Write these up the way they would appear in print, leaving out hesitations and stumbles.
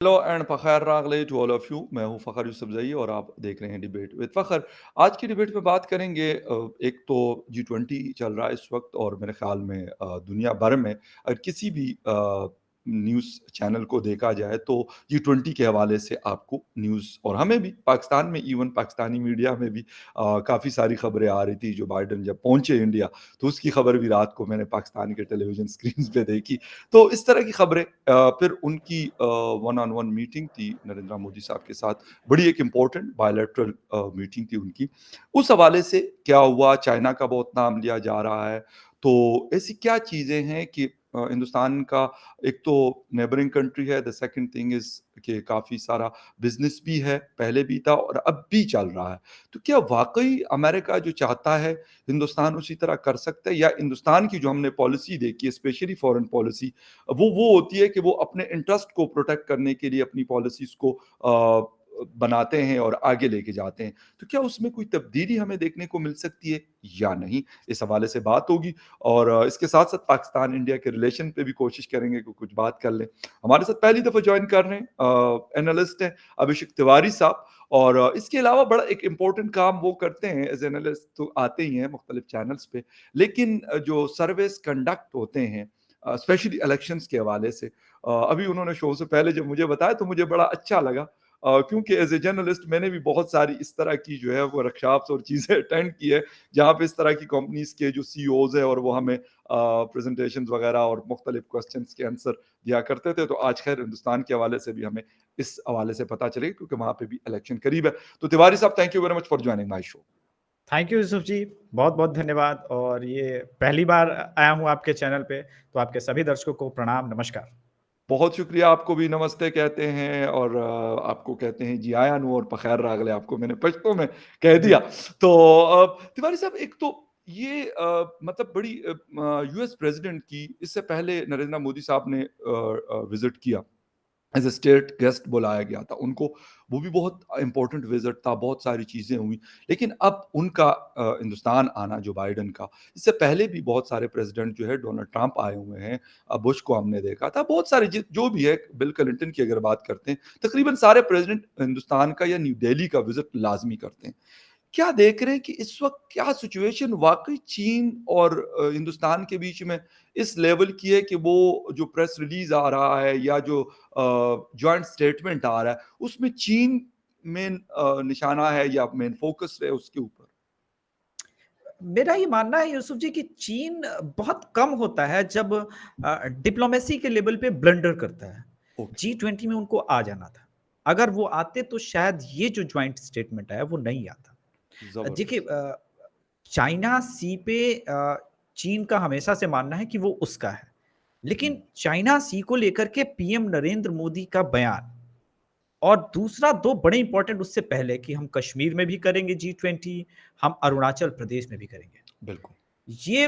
Hello and फ़खैर रागले to all of you. मैं हूं फ़खर यूसुफ़ज़ई और आप देख रहे हैं डिबेट विद फ़खर। आज की डिबेट में बात करेंगे एक तो जी20 चल रहा है इस वक्त और मेरे ख़्याल में दुनिया भर में अगर किसी भी न्यूज़ चैनल को देखा जाए तो जी20 के हवाले से आपको न्यूज़ और हमें भी पाकिस्तान में इवन पाकिस्तानी मीडिया में भी काफ़ी सारी ख़बरें आ रही थी। जो बाइडेन जब पहुँचे इंडिया तो उसकी ख़बर भी रात को मैंने पाकिस्तान के टेलीविज़न स्क्रीन्स पे देखी। तो इस तरह की खबरें फिर उनकी वन ऑन वन मीटिंग थी नरेंद्र मोदी साहब के साथ, बड़ी एक इम्पोर्टेंट बायलैटरल मीटिंग थी उनकी। उस हवाले से क्या हुआ, चाइना का बहुत नाम लिया जा रहा है, तो ऐसी क्या चीज़ें हैं कि हिंदुस्तान का एक तो नेबरिंग कंट्री है, द सेकंड थिंग इज़ कि काफ़ी सारा बिज़नेस भी है, पहले भी था और अब भी चल रहा है। तो क्या वाक़ई अमेरिका जो चाहता है हिंदुस्तान उसी तरह कर सकता है या हिंदुस्तान की जो हमने पॉलिसी देखी है स्पेशली फॉरेन पॉलिसी वो होती है कि वो अपने इंटरेस्ट को प्रोटेक्ट करने के लिए अपनी पॉलिसीज़ को बनाते हैं और आगे लेके जाते हैं। तो क्या उसमें कोई तब्दीली हमें देखने को मिल सकती है या नहीं? इस हवाले से बात होगी और इसके साथ-साथ पाकिस्तान-इंडिया के रिलेशन पे भी कोशिश करेंगे कि कुछ बात कर लें। हमारे साथ पहली दफ़ा जॉइन कर रहे हैं एनालिस्ट हैं अभिषेक तिवारी साहब और इसके अलावा बड़ा एक इम्पोर्टेंट काम वो करते हैं एज़ एनालिस्ट तो आते ही हैं मुख्तलिफ चैनल्स पे। लेकिन जो सर्वेस कंडक्ट होते हैं स्पेशली इलेक्शंस के हवाले से अभी उन्होंने शो से पहले जब मुझे बताया तो मुझे बड़ा अच्छा लगा क्योंकि एज ए जर्नलिस्ट मैंने भी बहुत सारी इस तरह की जो है वर्कशॉप्स और चीज़ें अटेंड की है जहाँ पे इस तरह की कंपनीज के जो सीईओज है और वो हमें प्रेजेंटेशन वगैरह और मुख्तलिफ क्वेश्चन के आंसर दिया करते थे। तो आज खैर हिंदुस्तान के हवाले से भी हमें इस हवाले से पता चलेगा क्योंकि वहाँ पे भी इलेक्शन करीब है। तो तिवारी साहब thank you very much for joining my show. Thank you Yusuf ji, बहुत-बहुत धन्यवाद और ये पहली बार आया हूँ आपके चैनल पे, तो आपके सभी दर्शकों को प्रणाम, नमस्कार। बहुत शुक्रिया, आपको भी नमस्ते कहते हैं और आपको कहते हैं जी आया नू और पखैर रागले आपको मैंने पश्तो में कह जी। दिया। तो तिवारी साहब एक तो ये मतलब बड़ी यूएस प्रेसिडेंट की इससे पहले नरेंद्र मोदी साहब ने विज़िट किया। एज़ अ स्टेट गेस्ट बुलाया गया था उनको, वो भी बहुत इम्पोर्टेंट विज़िट था, बहुत सारी चीज़ें हुई। लेकिन अब उनका हिंदुस्तान आना जो बाइडेन का, इससे पहले भी बहुत सारे प्रेज़िडेंट जो है डोनाल्ड ट्रंप आए हुए हैं, बुश को हमने देखा था, बहुत सारे जो भी है बिल क्लिंटन की अगर बात करते हैं, तकरीबन सारे प्रेज़िडेंट हिंदुस्तान का या न्यू दिल्ली का विज़िट लाज़मी करते हैं। क्या देख रहे हैं कि इस वक़्त क्या सिचुएशन वाक़ई चीन और हिंदुस्तान के बीच में इस लेवल की है कि वो जो प्रेस रिलीज़ आ रहा है या जो जॉइंट स्टेटमेंट आ रहा है, उसमें चीन मेन निशाना है या मेन फ़ोकस है उसके ऊपर? मेरा ये मानना है यूसुफ जी कि चीन बहुत कम होता है जब डिप्लोमेसी के लेवल पे ब्लंडर करता है। ओके, जी20 में उनको आ जाना था। अगर वो आते तो शायद ये जो जॉइंट स्टेटमेंट आया वो नहीं आता। देखिए ज़बरदस्त। चाइना सी पे चीन का हमेशा से मानना है कि वो उसका है। हुँ, लेकिन चाइना सी को लेकर के पीएम नरेंद्र मोदी का बयान और दूसरा 2 बड़े इंपॉर्टेंट उससे पहले कि हम कश्मीर में भी करेंगे जी20, हम अरुणाचल प्रदेश में भी करेंगे। बिल्कुल। ये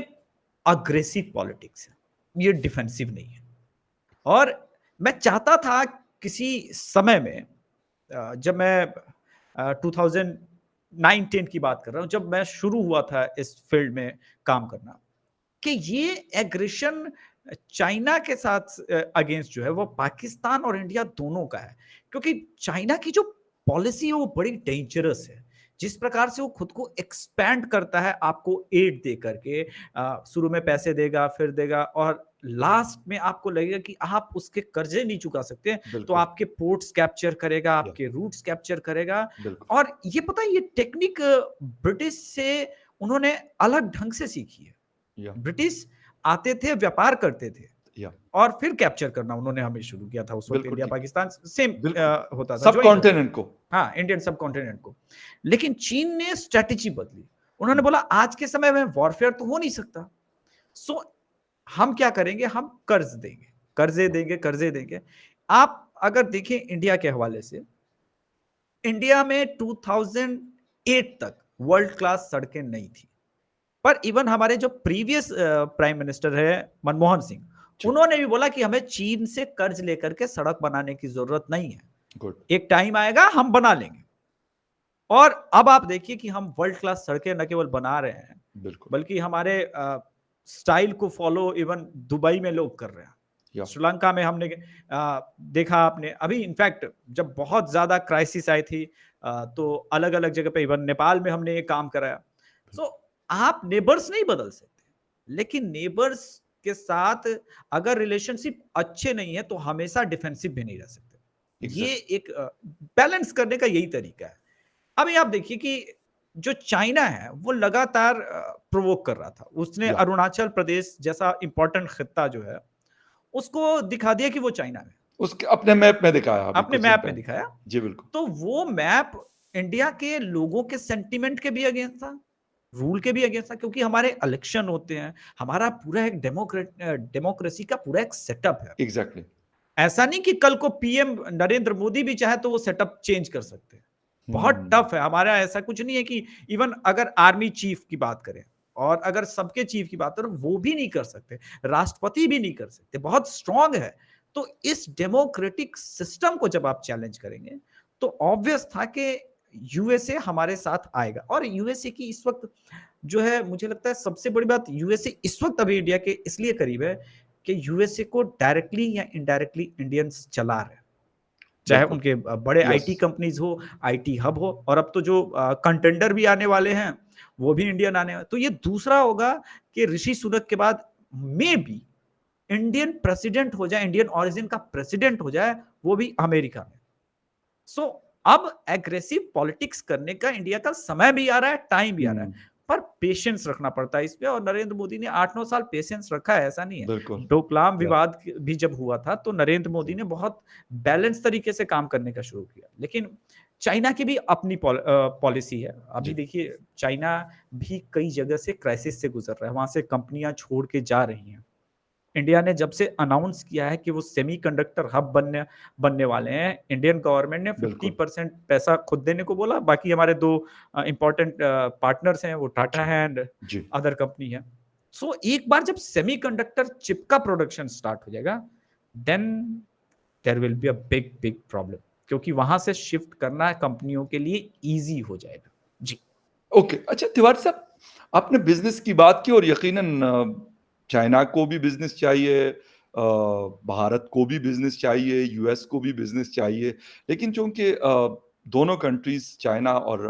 अग्रेसिव पॉलिटिक्स है, ये डिफेंसिव नहीं है। और मैं चाहता था किसी समय में जब मैं 2009-10 की बात कर रहा हूँ, जब मैं शुरू हुआ था इस फील्ड में काम करना, कि ये एग्रेशन चाइना के साथ अगेंस्ट जो है वो पाकिस्तान और इंडिया दोनों का है। क्योंकि चाइना की जो पॉलिसी है वो बड़ी डेंजरस है। जिस प्रकार से वो खुद को एक्सपैंड करता है आपको एड दे करके शुरू में पैसे देगा, फिर देगा और लास्ट में आपको लगेगा कि आप उसके कर्जे नहीं चुका सकते, तो बिल्कुल, आपके पोर्ट्स कैप्चर करेगा, या आपके रूट्स कैप्चर करेगा बिल्कुल, और ये पता है ये टेक्निक ब्रिटिश से उन्होंने अलग ढंग से सीखी है। या ब्रिटिश आते थे, व्यापार करते थे या और फिर कैप्चर करना उन्होंने हमें शुरू किया था। उस वक़्त बिल्कुल इंडिया ठीक। पाकिस्तान सेम बिल्कुल, होता था, जॉइन होता था। सबकॉन्टिनेंट को। हाँ, इंडियन सबकॉन्टिनेंट को। लेकिन चीन ने स्ट्रैटेजी बदली। उन्होंने हुँ, बोला आज के समय में वॉरफेयर तो हो नहीं सकता। सो हम क्या करेंगे, हम कर्ज़ देंगे, कर्ज़े देंगे, कर्ज़े देंगे। आप अगर देखें इंडिया के हवाले से, इंडिया में 2008 तक वर्ल्ड क्लास सड़कें नहीं थी। पर इवन हमारे जो प्रीवियस प्राइम मिनिस्टर है मनमोहन सिंह, जी, उन्होंने भी बोला कि हमें चीन से कर्ज लेकर के सड़क बनाने की जरूरत नहीं है। गुड, एक टाइम आएगा हम बना लेंगे। और अब आप देखिए कि हम वर्ल्ड क्लास सड़कें न केवल बना रहे हैं, बिल्कुल, बल्कि हमारे स्टाइल को फॉलो इवन दुबई में लोग कर रहे हैं। या श्रीलंका में हमने देखा आपने अभी इनफैक्ट जब बहुत ज़्यादा क्राइसिस आई थी तो अलग-अलग जगह पे इवन नेपाल में हमने ये काम कराया। सो आप नेबर्स नहीं बदल सकते, लेकिन नेबर्स के साथ अगर रिलेशनशिप अच्छे नहीं है तो हमेशा डिफेंसिव भी नहीं रह सकते। ये एग्ज़ैक्ट एक बैलेंस करने का यही तरीका है। अभी आप देखिए कि जो चाइना है वो लगातार प्रोवोक कर रहा था। उसने या अरुणाचल प्रदेश जैसा इंपॉर्टेंट खित्ता जो है, उसको दिखा दिया कि वो चाइना में है। उसके अपने मैप में दिखाया अभी अपने कुछ दिन मैप में पहले। दिखाया। जी, बिल्कुल। तो वो मैप इंडिया के लोगों के सेंटिमेंट के भी अगेंस्ट था, रूल के भी अगेंस्ट था क्योंकि हमारे इलेक्शन होते हैं, हमारा पूरा एक डेमोक्रेसी का पूरा एक सेटअप है। एग्ज़ैक्टली। ऐसा नहीं कि कल को पीएम नरेंद्र मोदी भी चाहे तो वो सेटअप चेंज कर सकते हैं। बहुत हुँ, टफ है, हमारा ऐसा कुछ नहीं है कि इवन अगर आर्मी चीफ की बात करें और अगर सबके चीफ की बात करें, वो भी नहीं कर सकते, राष्ट्रपति भी नहीं कर सकते, बहुत स्ट्रांग है। तो इस डेमोक्रेटिक सिस्टम को जब आप चैलेंज करेंगे, तो ऑब्वियस था कि यूएसए हमारे साथ आएगा और यूएसए की इस वक्त जो है मुझे लगता है सबसे बड़ी बात यूएसए इस वक्त अभी इंडिया के इसलिए करीब है कि यूएसए को डायरेक्टली या इनडायरेक्टली इंडियंस चला रहे हैं। चाहे बिल्कुल। उनके बड़े यस, आईटी कंपनीज हो, आईटी हब हो और अब तो जो कंटेंडर भी आने वाले हैं, वो भी इंडियन आने वाले। तो ये दूसरा होगा कि ऋषि सुनक के बाद मे बी इंडियन प्रेसिडेंट हो जाए, इंडियन ओरिजिन का प्रेसिडेंट हो जाए, वो भी अमेरिका में। सो अब एग्रेसिव पॉलिटिक्स करने का इंडिया का समय भी आ रहा है, टाइम भी आ रहा है, हुँ, पर पेशेंस रखना पड़ता है इस पे और नरेंद्र मोदी ने 8-9 साल पेशेंस रखा है, ऐसा नहीं है। बिल्कुल। डोकलाम या विवाद भी जब हुआ था, तो नरेंद्र मोदी जी, ने बहुत बैलेंस तरीके से काम करने का शुरू किया। लेकिन चाइना की भी अपनी पॉलिसी है। अभी जी, देखिए चाइना भी कई जगह से क्राइसिस से गुज़र रहा है, वहाँ से कंपनियाँ छोड़ के जा रही हैं। इंडिया ने जब से अनाउंस किया है कि वो सेमीकंडक्टर हब बनने बनने वाले हैं, इंडियन गवर्नमेंट ने बिल्कुल। 50% पैसा खुद देने को बोला, बाकी हमारे 2 इम्पोर्टेंट पार्टनर्स हैं, वो टाटा जी, है एंड जी। अदर कंपनी है। सो एक बार जब सेमीकंडक्टर चिप का प्रोडक्शन स्टार्ट हो जाएगा, then there will be a big big problem क्योंकि वहाँ से शिफ्ट करना कंपनियों के लिए ईज़ी हो जाएगा। जी। ओके, अच्छा तिवारी साहब, आपने बिज़नेस की बात की और यकीनन चाइना को भी बिज़नेस चाहिए, भारत को भी बिज़नेस चाहिए, यूएस को भी बिज़नेस चाहिए। लेकिन चूँकि दोनों कंट्रीज़ चाइना और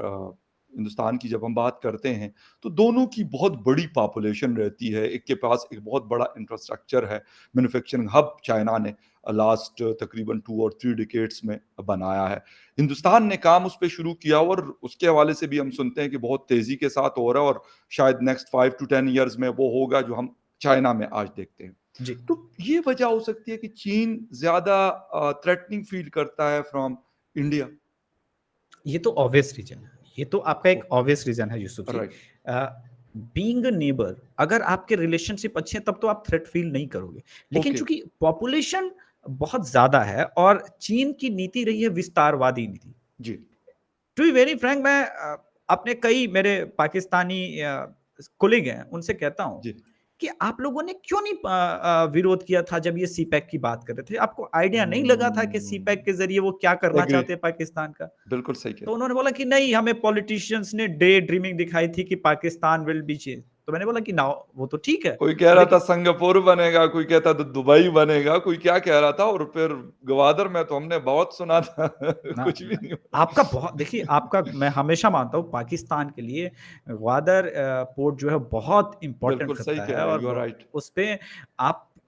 हिंदुस्तान की जब हम बात करते हैं, तो दोनों की बहुत बड़ी पॉपुलेशन रहती है। एक के पास एक बहुत बड़ा इंफ्रास्ट्रक्चर है, मैन्युफैक्चरिंग हब चाइना ने लास्ट तकरीबन 2 और 3 डिकेड्स में बनाया है। हिंदुस्तान ने काम उस पे शुरू किया और उसके हवाले से भी हम सुनते हैं कि बहुत तेज़ी के साथ हो रहा है और शायद नेक्स्ट 5 टू 10 इयर्स में वो होगा जो हम चाइना में आज देखते हैं। जी। तो ये वजह हो सकती है कि चीन ज़्यादा थ्रेटनिंग फ़ील करता है फ्रॉम इंडिया। ये तो ऑब्वियस रीज़न है। ये तो आपका एक ओके, ऑब्वियस रीज़न है यूसुफ जी। राइट, बीइंग अ नेबर अगर आपके रिलेशनशिप अच्छे हैं तब तो आप थ्रेट फ़ील नहीं करोगे। लेकिन ओके, चूँकि पॉपुलेशन बहुत ज़्यादा है और चीन की नीति रही है विस्तारवादी नीति। जी, टू बी वेरी फ्रैंक मैं अपने कई मेरे पाकिस्तानी कोलीग हैं, उनसे कहता हूँ जी। कि आप लोगों ने क्यों नहीं विरोध किया था जब ये सीपैक की बात कर रहे थे? आपको आइडिया नहीं लगा था कि हुँ, सीपैक के ज़रिए वो क्या करना एग्री, चाहते हैं पाकिस्तान का? बिल्कुल सही कह तो रहे हैं। उन्होंने बोला कि नहीं हमें पॉलिटिशियंस ने डे ड्रीमिंग दिखाई थी कि पाकिस्तान विल बी चेंज। तो मैंने बोला कि नाउ वो तो ठीक है, कोई कह रहा था लेकिन सिंगापुर बनेगा, कोई कहता था दुबई बनेगा, कोई क्या कह रहा था और फिर गवादर में तो हमने बहुत सुना था ना कुछ भी न नहीं आपका बहुत हुआ। देखिए आपका मैं हमेशा मानता हूँ पाकिस्तान के लिए ग्वादर पोर्ट जो है बहुत इम्पोर्टेंट बिल्कुल सही खत्ता कह है रहे हैं, और यू आर ब राइट। उसपे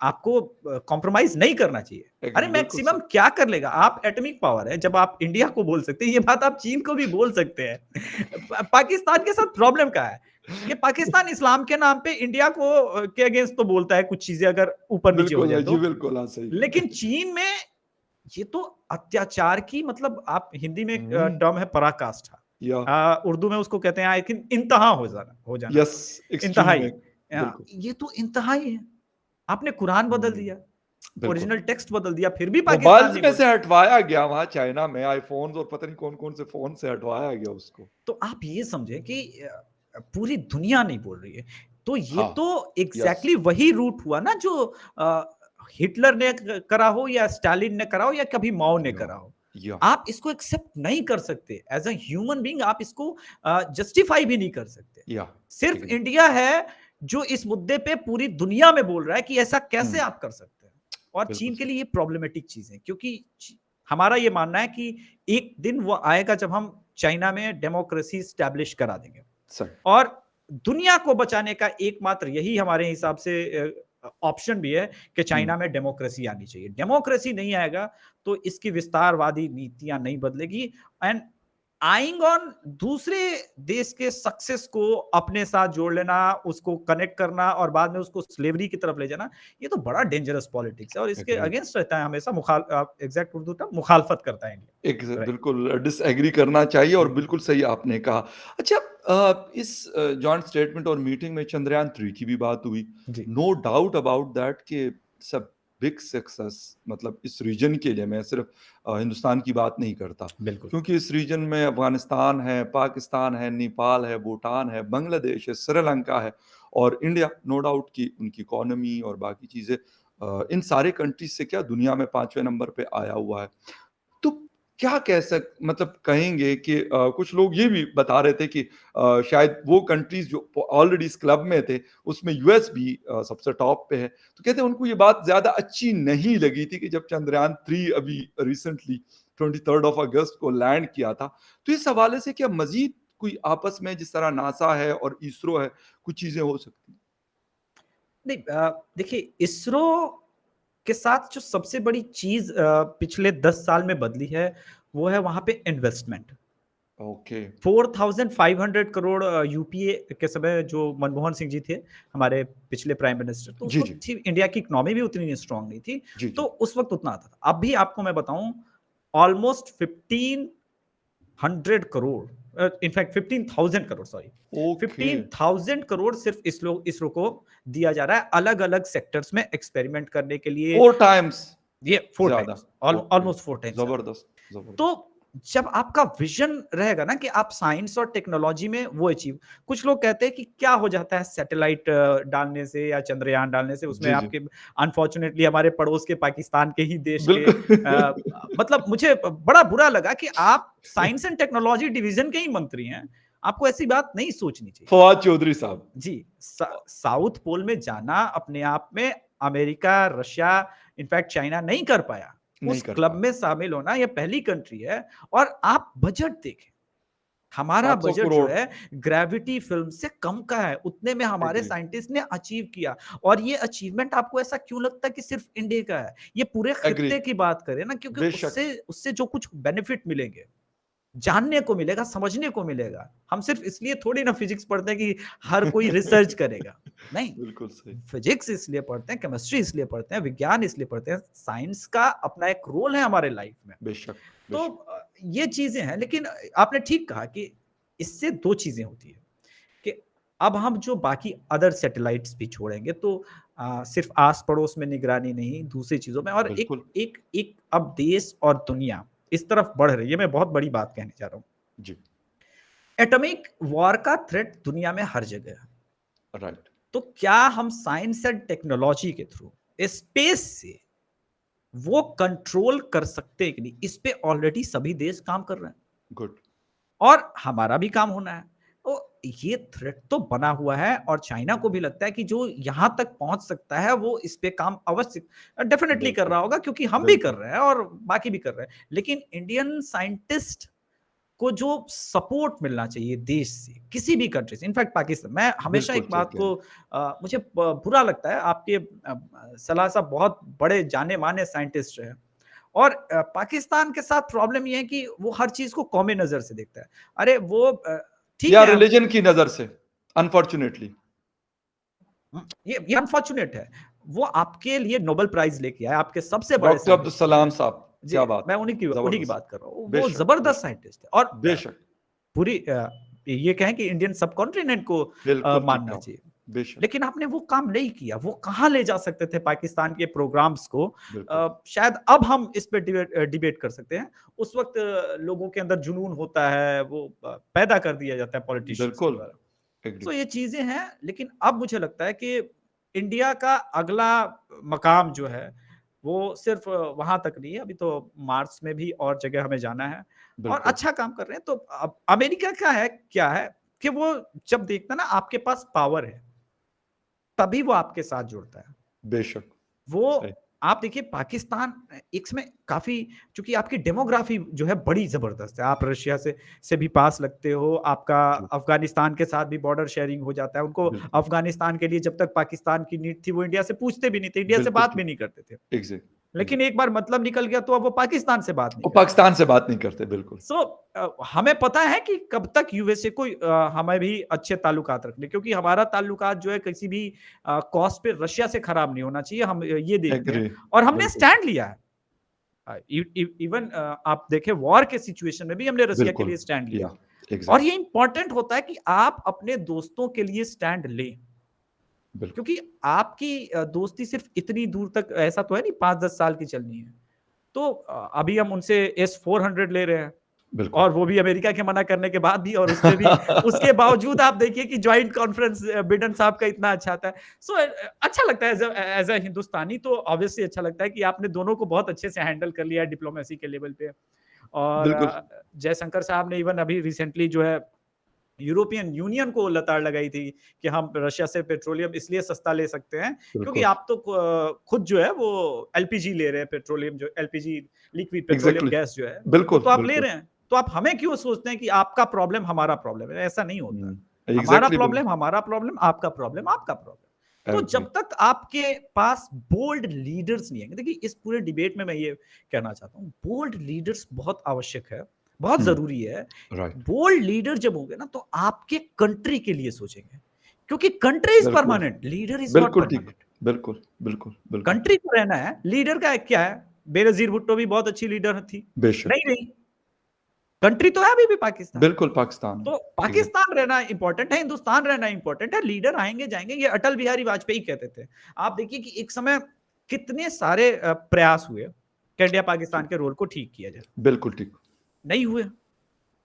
आपको कॉम्प्रोमाइज़ नहीं करना चाहिए। अरे एग्री, बिल्कुल मैक्सिमम सही। क्या कर लेगा? आप एटॉमिक पावर है, जब आप इंडिया को बोल सकते हैं, ये बात आप चीन को भी बोल सकते हैं। पाकिस्तान के साथ प्रॉब्लम क्या है? कि पाकिस्तान इस्लाम के नाम पे इंडिया को के अगेंस्ट तो बोलता है कुछ चीज़ें अगर ऊपर-नीचे हो बिल्कुल जाए है जी, तो। बिल्कुल, हाँ, सही कह लेकिन रहे हैं। चीन में ये तो अत्याचार की मतलब आप हिंदी में एक हुँ, टर्म है पराकाष्ठा। या उर्दू में उसको कहते हैं आई थिंक इंतहा हो जाना, यस, एक्सट्रीम इंतहाई। में बिल्कुल, ये तो इंतहाई है। आपने कुरान बदल हुँ, दिया, बिल्कुल। ओरिजिनल टेक्स्ट बदल दिया, फिर भी पाकिस्तान मोबाइल्स नहीं में बोल से हटवाया गया वहाँ चाइना में आईफ़ोन्स और पता नहीं कौन-कौन से फ़ोन से हटवाया गया उसको। तो आप ये समझें कि पूरी दुनिया नहीं बोल रही है। तो ये हाँ, तो यस, एग्ज़ैक्टली वही रूट हुआ ना जो हिटलर ने करा हो या स्टालिन ने करा हो या कभी माओ ने या करा हो। या आप इसको एक्सेप्ट नहीं कर सकते। एज़ अ ह्यूमन बीइंग आप इसको जस्टिफाई भी नहीं कर सकते। या सिर्फ़ एग्री। इंडिया है जो इस मुद्दे पे पूरी दुनिया में बोल रहा है कि ऐसा हुँ, कैसे आप कर सकते हैं? और बिल्कुल चीन के सही। लिए ये प्रॉब्लमेटिक चीज़ है क्योंकि हमारा ये मानना है कि एक दिन वो आएगा जब हम चाइना में डेमोक्रेसी स्टैब्लिश करा देंगे सही। और दुनिया को बचाने का एकमात्र यही हमारे हिसाब से ऑप्शन भी है कि हुँ, चाइना में डेमोक्रेसी आनी चाहिए। डेमोक्रेसी नहीं आएगा तो इसकी विस्तारवादी नीतियां नहीं बदलेगी एंड आइंग ऑन दूसरे देश के सक्सेस को अपने साथ जोड़ लेना, उसको कनेक्ट करना और बाद में उसको स्लेवरी की तरफ ले जाना, ये तो बड़ा डेंजरस पॉलिटिक्स है और इसके एग्रीड। अगेंस्ट रहता है हमेशा एग्जैक्ट उर्दू टर्म मुखालफत करता है एक इंडिया। राइट। बिल्कुल डिसएग्री करना चाहिए और जी। बिल्कुल सही आपने कहा। अच्छा इस जॉइंट स्टेटमेंट और मीटिंग में चंद्रयान 3 की भी बात हुई। जी। नो डाउट अबाउट दैट कि इट्स अ बिग सक्सेस मतलब इस रीजन के लिए मैं सिर्फ हिंदुस्तान की बात नहीं करता। बिल्कुल। क्योंकि इस रीजन में अफ़गानिस्तान है, पाकिस्तान है, नेपाल है, भूटान है, बांग्लादेश है, श्रीलंका है और इंडिया नो डाउट कि उनकी इकोनॉमी और बाकी चीज़ें इन सारे कंट्रीज़ से क्या दुनिया में 5वें नंबर पे आया हुआ है। तो क्या कह सक मतलब कहेंगे कि कुछ लोग ये भी बता रहे थे कि शायद वो कंट्रीज़ जो ऑलरेडी इस क्लब में थे, उसमें यूएस भी सबसे टॉप पे है। तो कहते हैं उनको ये बात ज़्यादा अच्छी नहीं लगी थी कि जब चंद्रयान 3 अभी रिसेंटली 23rd ऑफ अगस्त को लैंड किया था। तो इस हवाले से क्या मज़ीद कोई आपस में जिस तरह नासा है और इसरो है, कुछ चीज़ें हो सकती हैं? नहीं देखिए इसरो के साथ जो सबसे बड़ी चीज़ पिछले 10 साल में बदली है, वो है वहाँ पे इन्वेस्टमेंट। ओके। 4500 करोड़ यूपीए के समय जो मनमोहन सिंह जी थे, हमारे पिछले प्राइम मिनिस्टर, तो उस जी, वक़्त जी। थी इंडिया की इकोनॉमी भी उतनी स्ट्रॉन्ग नहीं थी, जी, तो जी। उस वक़्त उतना आता था। अभी आपको मैं बताऊँ almost 1500 crore in fact 15,000 crore sorry, okay. 15,000 crore सिर्फ़ इसरो इसरो को दिया जा रहा है अलग-अलग सेक्टर्स में एक्सपेरिमेंट करने के लिए, 4 टाइम्स ये 4 ज़्यादा। Times okay. ऑलमोस्ट 4 टाइम्स ज़्यादा। ज़बरदस्त, ज़बरदस्त। तो जब आपका विजन रहेगा ना कि आप साइंस और टेक्नोलॉजी में वो अचीव, कुछ लोग कहते हैं कि क्या हो जाता है सैटेलाइट डालने से या चंद्रयान डालने से, उसमें जी, जी। आपके अनफॉर्चुनेटली हमारे पड़ोस के पाकिस्तान के ही देश के बिल्कुल। मतलब मुझे बड़ा बुरा लगा कि आप साइंस एंड टेक्नोलॉजी डिवीजन के ही मंत्री हैं, आपको ऐसी बात नहीं सोचनी चाहिए। फवाद चौधरी साहब। जी, साउथ पोल में जाना अपने आप में अमेरिका, रशिया, इनफैक्ट चाइना नहीं कर पाया। नहीं उस कर क्लब पाए। में शामिल होना ये पहली कंट्री है और आप बजट देखें, हमारा 700 बजट जो करोड़। है ग्रेविटी फ़िल्म से कम का है, उतने में हमारे एग्री। साइंटिस्ट ने अचीव किया और ये अचीवमेंट आपको ऐसा क्यों लगता है कि सिर्फ़ इंडिया का है? ये पूरे एग्री। खित्ते की बात करें ना क्योंकि बेशक। उससे उससे जो कुछ बेनिफिट मिलेंगे जानने को मिलेगा, समझने को मिलेगा। हम सिर्फ़ इसलिए थोड़ी ना फिज़िक्स पढ़ते हैं कि हर कोई रिसर्च करेगा। नहीं, बिल्कुल सही। फिज़िक्स इसलिए पढ़ते हैं, केमिस्ट्री इसलिए पढ़ते हैं, विज्ञान इसलिए पढ़ते हैं, साइंस का अपना एक रोल है हमारे लाइफ़ में। बेशक, तो बेशक। ये चीज़ें हैं लेकिन आपने ठीक कहा कि इससे 2 चीज़ें होती हैं कि अब हम जो बाकी अदर सैटेलाइट्स भी छोड़ेंगे तो सिर्फ़ आस-पड़ोस में निगरानी नहीं, दूसरी चीज़ों में और एक बिल्कुल। एक एक अब देश और दुनिया इस तरफ बढ़ रही है, मैं बहुत बड़ी बात कहने जा रहा हूँ। जी। एटॉमिक वॉर का थ्रेट दुनिया में हर जगह है। राइट। तो क्या हम साइंस एंड टेक्नोलॉजी के थ्रू स्पेस से वो कंट्रोल कर सकते हैं कि नहीं? इस पे ऑलरेडी सभी देश काम कर रहे हैं। गुड। और हमारा भी काम होना है। तो ये थ्रेट तो बना हुआ है और चाइना को भी लगता है कि जो यहाँ तक पहुँच सकता है वो इस पे काम अवश्य डेफ़िनिटली कर बिल्कुल, रहा होगा क्योंकि हम भी कर बिल्कुल। रहे हैं और बाकी भी कर रहे हैं। लेकिन इंडियन साइंटिस्ट को जो सपोर्ट मिलना चाहिए देश से, किसी भी कंट्री से, इनफैक्ट पाकिस्तान मैं हमेशा बिल्कुल एक ठीक बात कह रहे को हैं। मुझे बुरा लगता है आपके सलाह साहब बहुत बड़े जाने-माने साइंटिस्ट रहे हैं। और पाकिस्तान के साथ प्रॉब्लम ये है कि वो हर चीज़ को कौमी नज़र से देखता है। अरे वो ठीक या है हम रिलिजन की नज़र से अनफॉर्च्यूनेटली। ये अनफॉर्च्यूनेट है। वो आपके लिए नोबेल प्राइज़ लेके आए, आपके सबसे बड़े डॉक्टर साइंटिस्ट थे। अब्दुल साहब, जी, क्या बात मैं है! उन्हीं की ज़बरदस्त। बात कर रहा हूँ। वो बेशक, ज़बरदस्त बेशक, साइंटिस्ट थे और बेशक। पूरी ये कहें कि इंडियन सबकॉन्टिनेंट को बिल्कुल ठीक मानना कहा। चाहिए। बेशक, लेकिन आपने वो काम नहीं किया। वो कहाँ ले जा सकते थे पाकिस्तान के प्रोग्राम्स को बिल्कुल। शायद अब हम इस पे डिबेट कर सकते हैं। उस वक़्त लोगों के अंदर जुनून होता है, वो पैदा कर दिया जाता है पॉलिटिशियंस के बिल्कुल, द्वारा। एग्री। सो ये चीज़ें हैं, लेकिन अब मुझे लगता है कि इंडिया का अगला मकाम जो है, वो सिर्फ़ वहाँ तक नहीं है, अभी तो मार्स में भी और जगह हमें जाना है और बिल्कुल। अच्छा काम कर रहे हैं। तो अब अमेरिका का है क्या है कि वो जब देखता है ना आपके पास पावर है, तभी वो आपके साथ जुड़ता है। बेशक, वो सही। आप देखिए पाकिस्तान एक समय काफ़ी, चूँकि आपकी डेमोग्राफ़ी जो है बड़ी ज़बरदस्त है। आप रशिया से भी पास लगते हो, आपका जी, अफ़गानिस्तान के साथ भी बॉर्डर शेयरिंग हो जाता है। उनको बिल्कुल, अफ़गानिस्तान के लिए जब तक पाकिस्तान की नीड थी, वो इंडिया से पूछते भी नहीं थे, इंडिया से बिल्कुल बात भी ठीक। नहीं करते थे। एग्ज़ैक्ट लेकिन एग्ज़ैक्ट एक बार मतलब निकल गया तो अब वो पाकिस्तान से बात नहीं वो करते। पाकिस्तान से बात नहीं करते, बिल्कुल। सो हमें पता है कि कब तक यूएसए को हमें भी अच्छे ताल्लुकात रखने, क्योंकि हमारा ताल्लुकात जो है किसी भी कॉस्ट पे रशिया से खराब नहीं होना चाहिए, हम ये देखते हैं एग्री, और हमने बिल्कुल, स्टैंड लिया है। इवन आप देखें वॉर के सिचुएशन में भी हमने रसिया के बिल्कुल, लिए स्टैंड लिया या है। और एग्ज़ैक्ट ये इंपॉर्टेंट होता है कि आप अपने दोस्तों के लिए स्टैंड लें, बिल्कुल, क्योंकि आपकी दोस्ती सिर्फ इतनी दूर तक, ऐसा तो है नहीं 5-10 साल की चलनी है। तो अभी हम उनसे S-400 ले रहे हैं बिल्कुल। और वो भी अमेरिका के मना करने के बाद भी, और उसमें भी उसके बावजूद आप देखिए कि जॉइंट कॉन्फ्रेंस बिडेन साहब का इतना अच्छा आता है। सो अच्छा लगता है एज़ अ हिंदुस्तानी, तो ऑब्वियसली अच्छा लगता है कि आपने दोनों को बहुत अच्छे से हैंडल कर लिया है डिप्लोमेसी के लेवल पे। और बिल्कुल, जयशंकर साहब ने इवन अभी रिसेंटली जो है यूरोपियन यूनियन को लताड़ लगाई थी कि हम रशिया से पेट्रोलियम इसलिए सस्ता ले सकते हैं क्योंकि बिल्कुल, आप तो खुद जो है वो एलपीजी ले रहे हैं, पेट्रोलियम जो LPG liquid petroleum exactly, gas जो है वो बिल्कुल, तो आप ले बिल्कुल। रहे हैं। तो आप हमें क्यों सोचते हैं कि आपका प्रॉब्लम हमारा प्रॉब्लम है? ऐसा नहीं होता। हुँ, एग्ज़ैक्टली बिल हमारा प्रॉब्लम, आपका प्रॉब्लम, आपका प्रॉब्लम। तो एग्री, जब तक आपके पास बोल्ड लीडर्स नहीं है, देखिए इस पूरे डिबेट में मैं ये कहना चाहता हूँ, बोल्ड लीडर्स बहुत आवश्यक है, बहुत हुँ, ज़रूरी है। राइट, बोल्ड लीडर जब होंगे ना तो आपके कंट्री के लिए सोचेंगे, क्योंकि कंट्री इज़ बिल्कुल, परमानेंट, लीडर इज़ नॉट बिल्कुल ठीक, परमानेंट। बिल्कुल, बिल्कुल, बिल्कुल, कंट्री को रहना है, लीडर का क्या है? बेनज़ीर भुट्टो भी बहुत अच्छी लीडर थी, बेशक, नहीं रही। कंट्री तो है अभी भी पाकिस्तान। बिल्कुल पाकिस्तान तो है, एग्ज़ैक्ट पाकिस्तान रहना इम्पोर्टेंट है, हिंदुस्तान रहना इम्पोर्टेंट है, लीडर आएँगे, जाएँगे, ये अटल बिहारी वाजपेयी कहते थे। आप देखिए कि एक समय कितने सारे प्रयास हुए कि इंडिया जी, पाकिस्तान के रोल को ठीक किया जाए, बिल्कुल ठीक, नहीं हुए,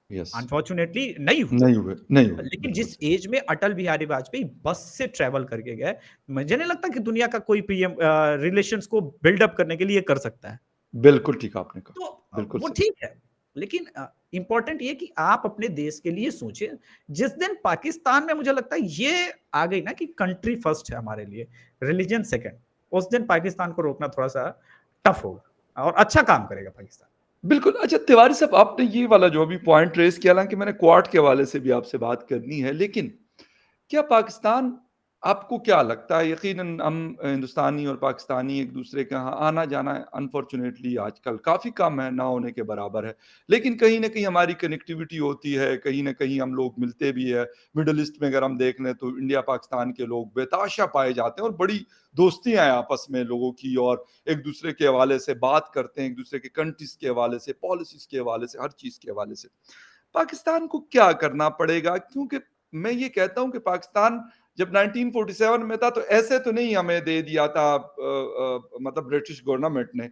यस, अनफॉर्च्यूनेटली नहीं हुए। नहीं हुए, लेकिन बिल्कुल जिस सही, एज में अटल बिहारी वाजपेयी बस से ट्रैवल करके गए, मुझे नहीं लगता कि दुनिया का कोई पीएम रिलेशंस को बिल्ड अप करने के लिए कर सकता है। बिल्कुल ठीक आपने कहा, तो बिल्कुल वो सही, ठीक है, लेकिन इम्पोर्टेंट ये कि आप अपने देश के लिए सोचें। जिस दिन पाकिस्तान में मुझे लगता है ये आ गई ना कि कंट्री फर्स्ट है हमारे लिए, रिलिजन सेकंड, उस दिन पाकिस्तान को रोकना थोड़ा-सा टफ होगा और अच्छा काम करेगा पाकिस्तान। बिल्कुल। अच्छा तिवारी साहब आपने ये वाला जो अभी पॉइंट रेज़ किया हालाँकि मैंने क्वाड के हवाले से भी आपसे बात करनी है, लेकिन क्या पाकिस्तान आपको क्या लगता है यकीनन हम हिंदुस्तानी और पाकिस्तानी एक-दूसरे के यहाँ आना-जाना अनफॉर्च्यूनेटली आजकल काफ़ी कम है, ना होने के बराबर है। लेकिन कहीं न कहीं हमारी कनेक्टिविटी होती है, कहीं न कहीं हम लोग मिलते भी हैं। मिडल ईस्ट में अगर हम देख लें तो इंडिया पाकिस्तान के लोग बेताशा पाए जाते हैं और बड़ी दोस्तियाँ हैं आपस में लोगों की और एक-दूसरे के हवाले से बात करते हैं, एक-दूसरे के कंट्रीज़ के हवाले से, पॉलिसीज़ के हवाले से, हर चीज़ के हवाले से। पाकिस्तान को क्या करना पड़ेगा? क्योंकि मैं ये कहता हूँ कि पाकिस्तान जब 1947 में था तो ऐसे तो नहीं हमें दे दिया था मतलब ब्रिटिश गवर्नमेंट ने।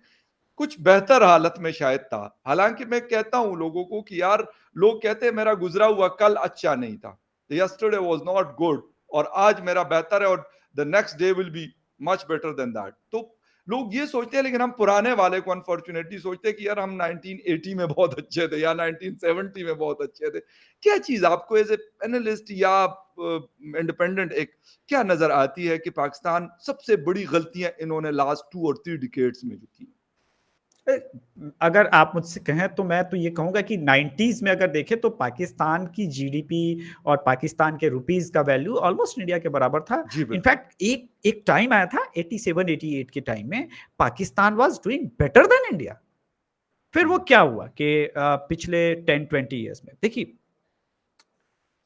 कुछ बेहतर हालत में शायद था। हालाँकि मैं कहता हूँ लोगों को कि यार लोग कहते हैं मेरा गुज़रा हुआ कल अच्छा नहीं था। यस्टरडे वाज़ नॉट गुड और आज मेरा बेहतर है और the next day will be much better than that. तो लोग ये सोचते हैं लेकिन हम पुराने वाले को अनफॉर्च्यूनेटली सोचते हैं कि यार हम 1980 में बहुत अच्छे थे या 1970 में बहुत अच्छे थे। क्या चीज़ आपको एज़ ए एनालिस्ट या इंडिपेंडेंट एक क्या नज़र आती है कि पाकिस्तान सबसे बड़ी गलतियाँ इन्होंने लास्ट 2 और 3 डिकेड्स में जो की? अ, अगर आप मुझसे कहें तो मैं तो ये कहूँगा कि 90s में अगर देखें तो पाकिस्तान की जीडीपी और पाकिस्तान के रुपीस का वैल्यू ऑलमोस्ट इंडिया के बराबर था। जी, बिल्कुल। इनफैक्ट एक एक टाइम आया था 87-88 के टाइम में Pakistan was doing better than India. फिर वो हुँ। क्या हुआ कि पिछले 10-20 इयर्स में देखिए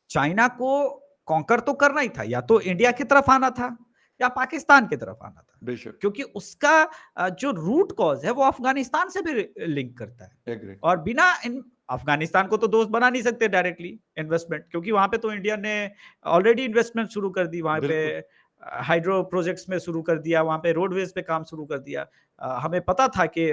चाइना को कॉन्कर तो करना ही था, या तो इंडिया की तरफ आना था या पाकिस्तान की तरफ आना था। बेशक, क्योंकि उसका जो रूट कॉज़ है वो अफ़गानिस्तान से भी लिंक करता है। एग्री। और बिना इन अफ़गानिस्तान को तो दोस्त बना नहीं सकते डायरेक्टली इन्वेस्टमेंट, क्योंकि वहाँ पे तो इंडिया ने ऑलरेडी इन्वेस्टमेंट शुरू कर दी वहाँ पे, बिल्कुल, हाइड्रो प्रोजेक्ट्स में शुरू कर दिया, वहाँ पे रोडवेज़ पे काम शुरू कर दिया। हमें पता था कि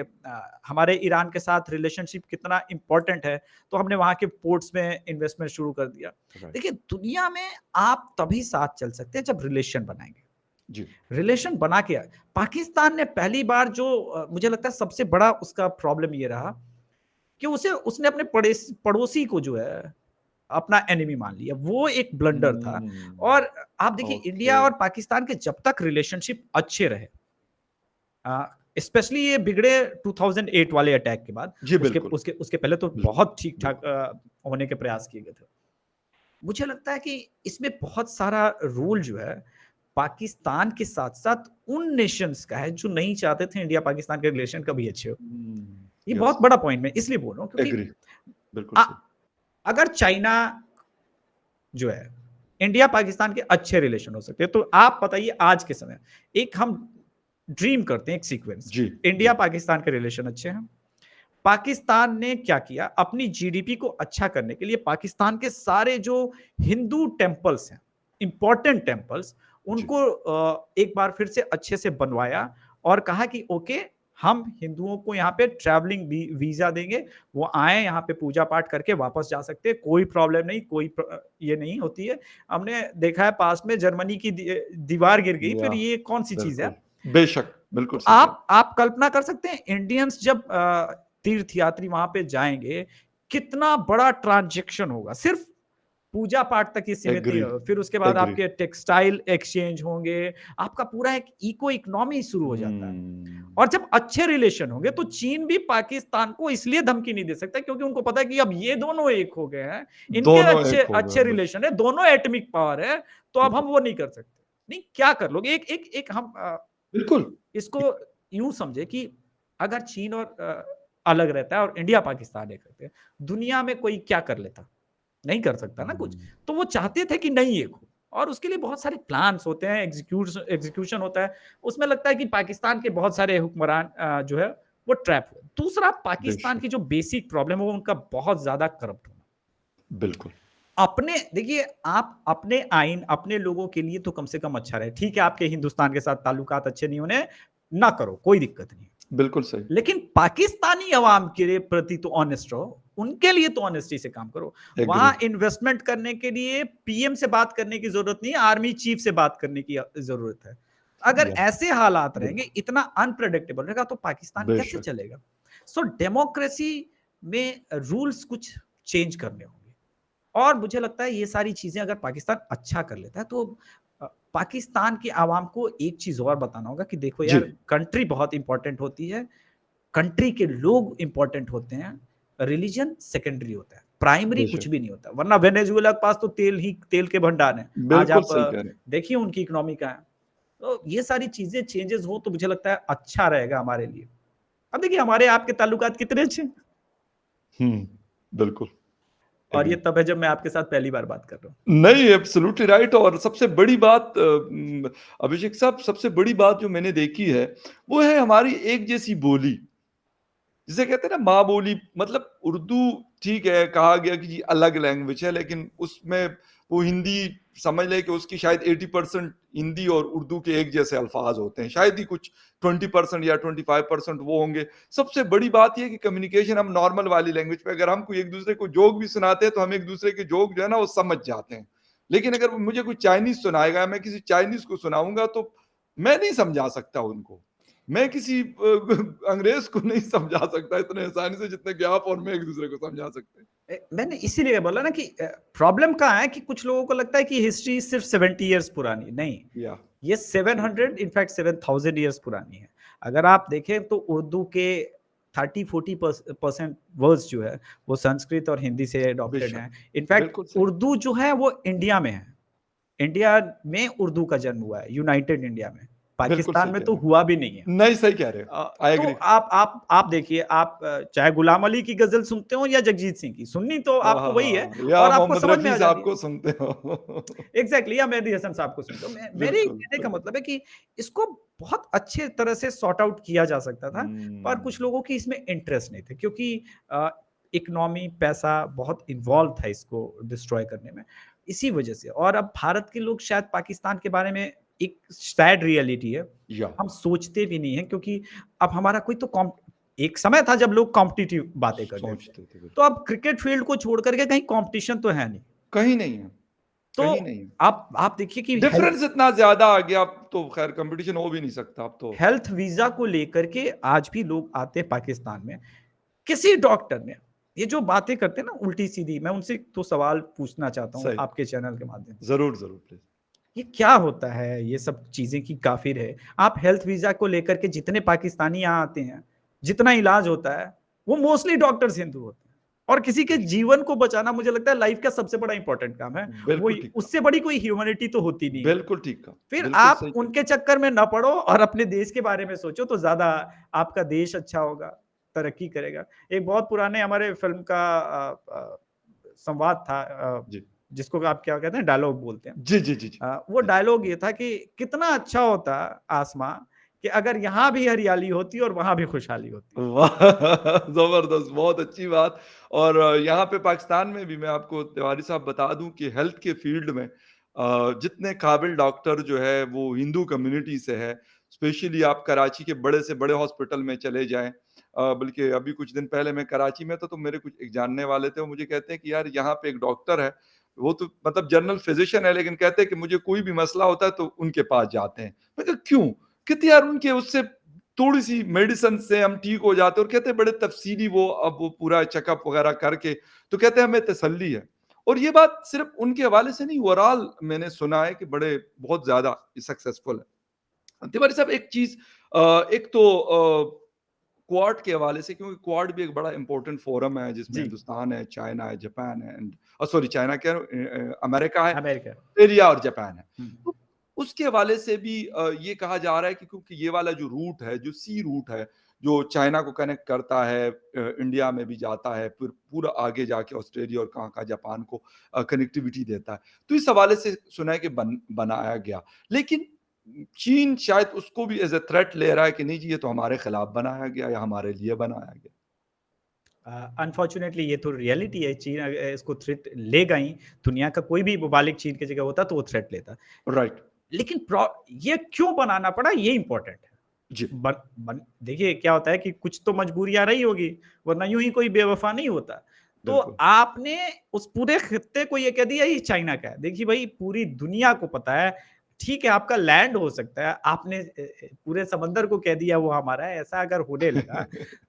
हमारे ईरान के साथ रिलेशनशिप कितना इम्पोर्टेंट है, तो हमने वहाँ के पोर्ट्स में इन्वेस्टमेंट शुरू कर दिया। राइट। देखिए, दुनिया में आप तभी साथ चल सकते हैं जब रिलेशन बनाएँगे। जी, रिलेशन बना के पाकिस्तान ने पहली बार जो मुझे लगता है सबसे बड़ा उसका प्रॉब्लम ये रहा कि उसे उसने अपने पड़ोसी को जो है अपना एनिमी मान लिया। वो एक ब्लंडर था। हुँ, और आप देखिए ओके, इंडिया और पाकिस्तान के जब तक रिलेशनशिप अच्छे रहे, अ, स्पेशली ये बिगड़े 2008 वाले अटैक के बाद। जी, उसके बिल्कुल, उसके उसके पहले तो बिल्कुल, बहुत ठीक-ठाक बिल्कुल। होने के प्रयास किए गए थे। मुझे लगता है कि इसमें बहुत सारा रोल जो है पाकिस्तान के साथ-साथ उन नेशंस का है जो नहीं चाहते थे इंडिया-पाकिस्तान के रिलेशन कभी अच्छे हो। ये बहुत यस, बड़ा पॉइंट मैं इसलिए बोल रहा हूँ क्योंकि एग्री, बिल्कुल अ, सही। अगर चाइना जो है, इंडिया-पाकिस्तान के अच्छे रिलेशन हो सकते हैं। तो आप बताइए आज के समय, एक हम ड्रीम करते हैं एक सीक्वेंस, जी, जी, इंडिया-पाकिस्तान के रिलेशन अच्छे हैं। पाकिस्तान ने क्या किया, अपनी जीडीपी को अच्छा करने के लिए पाकिस्तान के सारे जो हिंदू टेम्पल्स हैं, इंपॉर्टेंट टेम्पल्स, जी, उनको एक बार फिर से अच्छे से बनवाया और कहा कि ओके, हम हिंदुओं को यहाँ पे ट्रैवलिंग वीजा देंगे, वो आए यहाँ पे पूजा पाठ करके वापस जा सकते हैं, कोई प्रॉब्लम नहीं, ये नहीं होती है। हमने देखा है पास्ट में जर्मनी की दीवार गिर गई, फिर या ये कौन सी चीज है। बिल्कुल, बेशक, बिल्कुल तो सही कह रहे आप कल्पना कर सकते हैं इंडियंस जब तीर्थ यात्री वहां पे जाएंगे, कितना बड़ा ट्रांजैक्शन होगा। सिर्फ पूजा पाठ तक ही हैं। सीमित नहीं एग्री, होगा, फिर उसके बाद एग्री। आपके टेक्सटाइल एक्सचेंज होंगे, आपका पूरा एक इको इकोनॉमी शुरू हो जाता है। हुँ, और जब अच्छे रिलेशन होंगे तो चीन भी पाकिस्तान को इसलिए धमकी नहीं दे सकता क्योंकि उनको पता है कि अब ये दोनों एक हो गए हैं, इनके दोनों अच्छे एक हो गए, अच्छे रिलेशन है, दोनों एटॉमिक पावर है, तो अब बिल्कुल, हम वो नहीं कर सकते। नहीं, क्या कर लोगे? एक एक एक हम बिल्कुल, इसको यूँ समझे कि अगर चीन और अलग रहता है और इंडिया पाकिस्तान एक रहते हैं, दुनिया में कोई क्या कर लेता? नहीं कर सकता ना कुछ। हुँ, तो वो चाहते थे कि नहीं एक हो और उसके लिए बहुत सारे प्लान्स होते हैं, एग्ज़ीक्यूशन होता है। उसमें लगता है कि पाकिस्तान के बहुत सारे हुक्मरान जो है वो ट्रैप हुए। दूसरा पाकिस्तान बेशक, की जो बेसिक प्रॉब्लम है वो उनका बहुत ज़्यादा करप्ट होना। बिल्कुल, अपने देखिए आप अपने आइन, अपने लोगों के लिए तो कम से कम अच्छा रहे। ठीक है, आपके हिंदुस्तान के साथ ताल्लुकात अच्छे नहीं होने, ना करो, कोई दिक्कत नहीं। बिल्कुल सही। लेकिन पाकिस्तानी अवाम के प्रति तो ऑनेस्ट रहो, उनके लिए तो ऑनेस्टी से काम करो। एग्री, वहाँ इन्वेस्टमेंट करने के लिए पीएम से बात करने की ज़रूरत नहीं है, आर्मी चीफ से बात करने की ज़रूरत है। अगर या ऐसे हालात रहेंगे, बिल्कुल, इतना अनप्रेडिक्टेबल रहेगा तो पाकिस्तान कैसे बेशक, चलेगा? सो डेमोक्रेसी में रूल्स कुछ चेंज करने होंगे। और मुझे लगता है ये सारी चीज़ें अगर पाकिस्तान अच्छा कर लेता है तो अ, पाकिस्तान की आवाम को एक चीज़ और बताना होगा कि देखो जी, यार, कंट्री बहुत इम्पोर्टेंट होती है, कंट्री के लोग इम्पोर्टेंट होते हैं, रिलीजन सेकेंडरी होता है, प्राइमरी कुछ बेशक, भी नहीं होता। वरना वेनेजुएला के पास तो तेल के भंडार हैं। आज बिल्कुल आप सही कह रहे हैं। देखिए उनकी इकोनॉमी क्या है। तो ये सारी चीज़ें चेंजेज़ हो तो मुझे लगता है अच्छा रहेगा हमारे लिए। अब देखिए हमारे आपके ताल्लुकात कितने अच्छे हैं हुँ, बिल्कुल, और ये एग्री। तब है जब मैं आपके साथ पहली बार बात कर रहा हूँ। नहीं, एब्सोल्यूटली राइट और सबसे बड़ी बात अभिषेक साहब सबसे बड़ी बात जो मैंने देखी है, वो है हमारी एक जैसी बोली। जिसे कहते हैं ना माँ बोली मतलब उर्दू ठीक है, कहा गया कि जी अलग लैंग्वेज है, लेकिन उसमें वो हिंदी समझ लें कि उसकी शायद 80% हिंदी और उर्दू के एक जैसे अल्फाज होते हैं। शायद ही कुछ 20% या 25% वो होंगे। सबसे बड़ी बात ये है कि कम्युनिकेशन हम नॉर्मल वाली लैंग्वेज पे अगर हम कोई एक-दूसरे को जोक भी सुनाते हैं, तो हम एक-दूसरे के जोक जो है ना वो समझ जाते हैं। लेकिन अगर मुझे कोई चाइनीज़ सुनाएगा, मैं किसी चाइनीज़ को सुनाऊँगा तो मैं नहीं समझा सकता उनको। मैं किसी अंग्रेज़ को नहीं समझा सकता इतने आसानी से जितने कि आप और मैं एक-दूसरे को समझा सकते हैं। मैंने इसीलिए बोला ना कि प्रॉब्लम कहाँ है कि कुछ लोगों को लगता है कि हिस्ट्री सिर्फ 70 इयर्स पुरानी नहीं, या ये सही कह रहे 700 हैं। इनफैक्ट 7000 इयर्स पुरानी है। अगर आप देखें तो उर्दू के 30-40 परसेंट वर्ड्स जो है वो संस्कृत और हिंदी से अडॉप्टेड बेशक, हैं। इनफैक्ट बिल्कुल सही। उर्दू जो है वो इंडिया में है। इंडिया में उर्दू का जन्म हुआ है, यूनाइटेड इंडिया में। बिल्कुल पाकिस्तान सही में कह तो रहे हुआ भी नहीं है। हैं। नहीं, सही कह रहे हैं। आई तो एग्री। आप देखिए, आप चाहे गुलाम अली की गज़ल सुनते हो या जगजीत सिंह की, सुननी तो आपको वही है या और आपको मोहम्मद समझ में रफ़ी आ जाती साहब है। को सुनते हो। एग्ज़ैक्टली, या मेहदी हसन साहब को सुनते हो। मेरे बिल्कुल, कहने का बिल्कुल। मतलब है कि इसको बहुत अच्छे तरह से सॉर्ट आउट किया जा सकता था, पर कुछ हुँ, लोगों की इसमें इंटरेस्ट नहीं थे क्योंकि अ, इकोनॉमी, पैसा बहुत इन्वॉल्व था इसको डिस्ट्रॉय करने में। इसी वजह से और अब भारत के लोग शायद पाकिस्तान के बारे में एक सैड रियलिटी है, या हम सोचते भी नहीं हैं क्योंकि अब हमारा कोई तो एक समय था जब लोग कॉम्पिटिटिव बातें करते थे। सोचते थे तो बिल्कुल। अब क्रिकेट फील्ड को छोड़ कर के कहीं कॉम्पिटिशन तो है नहीं। कहीं नहीं है, तो कहीं नहीं है। आप देखिए कि हेल्थ डिफरेंस इतना ज़्यादा आ गया अब तो ख़ैर कॉम्पिटिशन हो भी नहीं सकता अब तो। हेल्थ वीज़ा को लेकर के आज भी लोग आते हैं पाकिस्तान में। किसी डॉक्टर ने ये जो बातें करते हैं ना उल्टी-सीधी, मैं उनसे तो सवाल पूछना चाहता हूँ सही। आपके चैनल के माध्यम से, ज़रूर, ज़रूर प्लीज़। ये क्या होता है ये सब चीज़ें कि काफ़िर है? आप हेल्थ वीज़ा को लेकर के जितने पाकिस्तानी यहाँ आते हैं, जितना इलाज होता है, वो मोस्टली डॉक्टर्स हिंदू होते हैं। और किसी के जी, जीवन को बचाना मुझे लगता है लाइफ़ का सबसे बड़ा इम्पोर्टेंट काम है। वो बिल्कुल ही ठीक कहा। उससे बड़ी कोई ह्यूमैनिटी तो होती नहीं है। बिल्कुल ठीक कहा। फिर बिल्कुल आप सही कहा। उनके चक्कर में ना पड़ो और अपने देश के बारे में सोचो तो ज़्यादा आपका देश अच्छा होगा, तरक्की करेगा। एक बहुत पुराने हमारे फ़िल्म का संवाद था, जी। जिसको आप क्या कहते हैं डायलॉग बोलते हैं। जी, जी, जी, जी। वो जी। डायलॉग ये था कि कितना अच्छा होता आसमां कि अगर यहाँ भी हरियाली होती और वहाँ भी खुशहाली होती। वाह! ज़बरदस्त, बहुत अच्छी बात। और यहाँ पे पाकिस्तान में भी मैं आपको तिवारी साहब बता दूँ कि हेल्थ के फ़ील्ड में जितने काबिल डॉक्टर जो है वो हिंदू कम्युनिटी से है। स्पेशली आप कराची के बड़े से बड़े हॉस्पिटल में चले जाएँ। बल्कि अभी कुछ दिन पहले मैं कराची में था तो मेरे कुछ एक जानने वाले थे, वो मुझे कहते हैं कि यार यहाँ पे एक डॉक्टर है, वो तो मतलब जनरल फ़िज़िशियन है लेकिन कहते हैं कि मुझे कोई भी मसला होता है तो उनके पास जाते हैं। मैं कहा क्यों? कहते यार उनके उससे थोड़ी-सी मेडिसिन से हम ठीक हो जाते हैं और कहते हैं बड़े तफ़सीली वो अब वो पूरा चेकअप वगैरह करके, तो कहते हैं हमें तसल्ली है। और ये बात सिर्फ़ उनके हवाले से नहीं ओवरऑल मैंने सुना है कि बड़े बहुत ज़्यादा सक्सेसफुल है। तिवारी साहब एक चीज़ एक तो क्वाड के हवाले से क्योंकि क्वाड भी एक बड़ा इम्पोर्टेंट फोरम है जिसमें जी, हिंदुस्तान है, चाइना है, जापान है एंड सॉरी चाइना कह रहा हूँ अमेरिका है, अमेरिका। ऑस्ट्रेलिया और जापान है। हुँ। तो उसके हवाले से भी ये कहा जा रहा है कि क्योंकि ये वाला जो रूट है, जो सी रूट है, जो चाइना को कनेक्ट करता है इंडिया में भी जाता है, फिर पूरा आगे जाके ऑस्ट्रेलिया और कहाँ-कहाँ जापान को कनेक्टिविटी देता है। तो इस हवाले से सुना है कि बनाया गया। लेकिन चीन शायद उसको भी एज़ अ थ्रेट ले रहा है कि नहीं जी, ये तो हमारे खिलाफ बनाया गया या हमारे लिए बनाया गया। अनफॉर्चुनेटली ये तो रियलिटी है। चीन इसको थ्रेट लेगा ही। दुनिया का कोई भी मुबालिक चीन की जगह होता तो वो थ्रेट लेता। राइट। लेकिन ये क्यों बनाना पड़ा ये इम्पोर्टेंट है। जी, बन बन देखिए क्या होता है कि कुछ तो मजबूरियाँ रही होगी, वरना यूँ ही कोई बेवफ़ा नहीं होता। तो बिल्कुल। आपने उस पूरे खित्ते को ये कह दिया ये चाइना का है। देखिए भई पूरी दुनिया को पता है, ठीक है आपका लैंड हो सकता है, आपने पूरे समंदर को कह दिया वो हमारा है, ऐसा अगर होने लगा,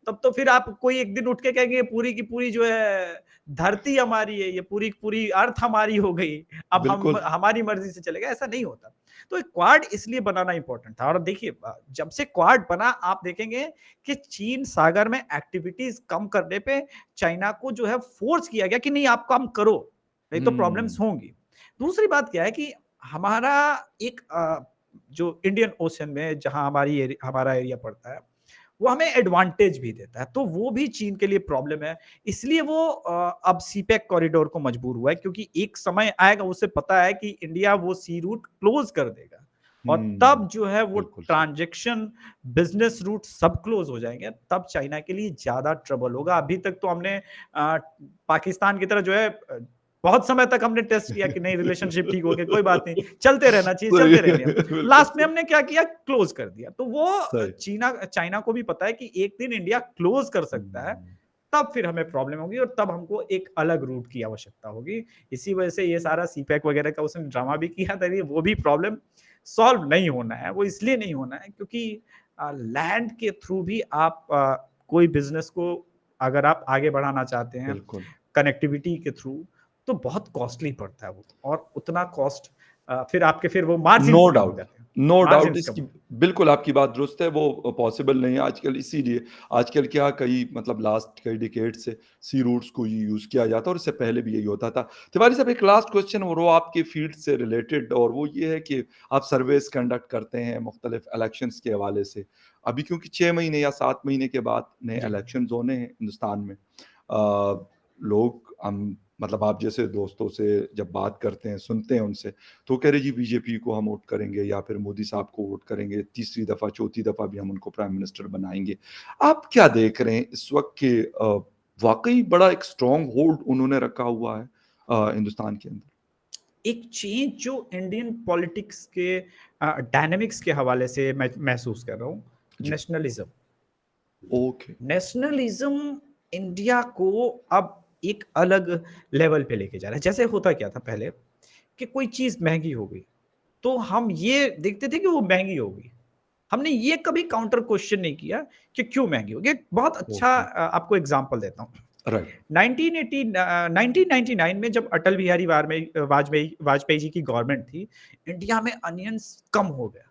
तब तो फिर आप कोई एक दिन उठ के कहेंगे पूरी की पूरी जो है धरती हमारी है, ये पूरी की पूरी अर्थ हमारी हो गई, अब हम बिल्कुल। हमारी मर्ज़ी से चलेगा, ऐसा नहीं होता। तो एक क्वाड इसलिए बनाना इंपॉर्टेंट था और देखिए जब से क्वाड बना आप देखेंगे कि चीन सागर में एक्टिविटीज कम करने पे चाइना को जो है फोर्स किया गया कि नहीं आप काम करो, नहीं तो प्रॉब्लम्स हुँ, होंगी। दूसरी बात क्या है कि हमारा एक जो इंडियन ओशन में जहां हमारा एरिया पड़ता है वो हमें एडवांटेज भी देता है, तो वो भी चीन के लिए प्रॉब्लम है। इसलिए वो अब सीपैक कॉरिडोर को मजबूर हुआ है क्योंकि एक समय आएगा उसे पता है कि इंडिया वो सी रूट क्लोज कर देगा और हुँ। तब जो है वो बिल्कुल सही। ट्रांजैक्शन, बिज़नेस रूट सब क्लोज हो जाएँगे, तब चाइना के लिए ज़्यादा ट्रबल होगा। अभी तक तो हमने पाकिस्तान की तरह जो है बहुत समय तक हमने टेस्ट किया कि नहीं रिलेशनशिप ठीक हो गया, कोई बात नहीं, चलते रहना चाहिए, सही चलते है, रहने हम। बिल्कुल लास्ट में सही। हमने क्या किया क्लोज कर दिया। तो वो सही। चाइना को भी पता है कि एक दिन इंडिया क्लोज कर सकता है, हुँ, तब फिर हमें प्रॉब्लम होगी और तब हमको एक अलग रूट की आवश्यकता होगी। इसी वजह से ये सारा सीपैक वगैरह का उसने ड्रामा भी किया था, ये वो भी प्रॉब्लम सॉल्व नहीं होना है। वो इसलिए नहीं होना है क्योंकि लैंड के थ्रू भी आप कोई बिज़नेस को अगर आप आगे बढ़ाना चाहते हैं, बिल्कुल। कनेक्टिविटी के थ्रू, तो बहुत कॉस्टली पड़ता है वो और उतना कॉस्ट फिर वो मार्जिन्स नो कम हो डाउट, जाते हैं। नो डाउट मार्जिन्स कम इसकी हो बिल्कुल आपकी बात दुरुस्त है, वो पॉसिबल नहीं है आजकल इसीलिए आजकल क्या कई मतलब लास्ट कई डिकेड से सी रूट्स को ही यूज़ किया जाता है और इससे पहले भी यही होता था। तिवारी साहब एक लास्ट क्वेश्चन और वो आपके फ़ील्ड से रिलेटेड और वो ये है कि आप सर्वेज़ कंडक्ट करते हैं मुख्तलिफ इलेक्शंस के हवाले से। अभी क्योंकि 6 महीने या 7 महीने के बाद नए जी। इलेक्शंस होने हैं हिंदुस्तान में। लोग हम मतलब आप जैसे दोस्तों से जब बात करते हैं, सुनते हैं उनसे तो कह रहे जी बीजेपी को हम वोट करेंगे या फिर मोदी साहब को वोट करेंगे, तीसरी दफ़ा, चौथी दफ़ा भी हम उनको प्राइम मिनिस्टर बनाएँगे। आप क्या देख रहे हैं इस वक़्त के वाक़ई बड़ा एक स्ट्रॉन्ग होल्ड उन्होंने रखा हुआ है हिंदुस्तान के अंदर? एक चेंज जो इंडियन पॉलिटिक्स के डायनामिक्स के हवाले से मैं महसूस कर रहा हूँ, जी, नेशनलिज्म। ओके, नेशनलिज्म इंडिया को अब एक अलग लेवल पे लेके जा रहा है। जैसे होता क्या था पहले कि कोई चीज़ महँगी हो गई, तो हम ये देखते थे कि वो महँगी हो गई। हमने ये कभी काउंटर क्वेश्चन नहीं किया कि क्यों महँगी हो गई। एक बहुत अच्छा ओके, आपको एग्ज़ाम्पल देता हूँ। राइट। 1980 1999 में जब अटल बिहारी वाजपेयी वाजपेयी जी की गवर्नमेंट थी, इंडिया में अनियंस कम हो गया।